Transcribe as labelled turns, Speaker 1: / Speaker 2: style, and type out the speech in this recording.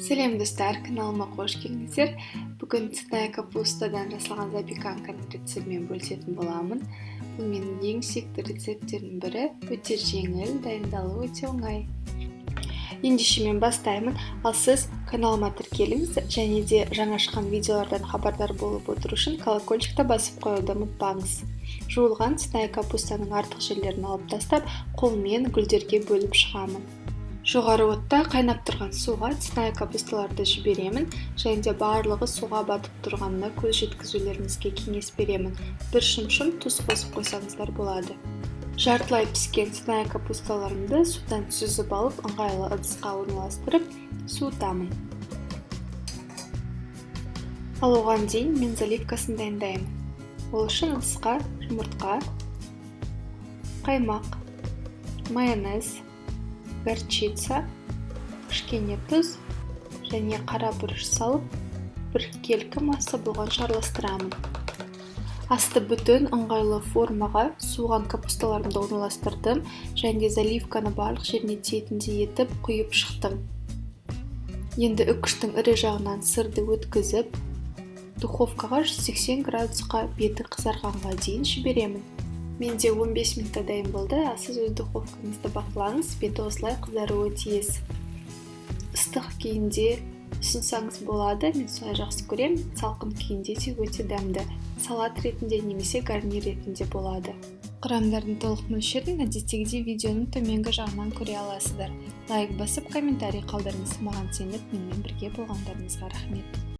Speaker 1: Сәлем достар, каналыма қош келдіңіздер. Бүгін цветная капустадан жасалған запеканканың рецептімен бөлісетін боламын. Бұл менің ең сүйікті рецепттердің бірі, өте жеңіл, дайындалуы өте оңай. Ендеше мен бастаймын, ал сіз каналыма тіркеліңіз және де жаңа шыққан видеолардан хабардар болып отыру үшін колокольчикті басып қоюды ұмытпаңыз. Жуылған цветная капустаның артық жерлерін алып тастап, қолмен гүлдерге бөліп шығамын. Жоғары отта қайнап тұрған суға цветная капусталарды жіберемін, және де барлығы суға батып тұрғанына көз жеткізулеріңізге кеңес беремін. Бір шым тұз қосып қойсаңыздар болады. Жартылай піскен цветная капусталарымды судан сүзіп алып, ыңғайлы ыдысқа орналастырып, суытамын. Ал оған дейін мен заливкасын дайындаймын. Ол үшін ыдысқа жұмыртқа, қаймақ, майонез, горчица, кішкене тұз және қара бұрыш салып, бір келкі масы болғанша араластырамын. Асты бүтін ыңғайлы формаға суыған капусталарымды орналастырдым және заливканы барлық жеріне тиетіндей етіп құйып шықтым. Енді үкіштің ірі жағынан сырды өткізіп, духовкаға 180 градусқа беті қызарғанға дейін жіберемін. Менде 15 минутта дайын болды, ал сіз өз духовкаңызды бақылаңыз, беті осылай қызаруы тиіс. Ыстық күйінде ұсынсаңыз болады, мен солай жақсы көрем, салқын күйінде де өте дәмді. Салат ретінде немесе гарнир ретінде болады. Құрамдардың толық мөлшерін әдеттегідей видеоның төменгі жағынан көре аласыздар. Лайк басып, комментарий қалдырыңыз. Маған сеніп, менімен бірге болғандарыңызға рахмет.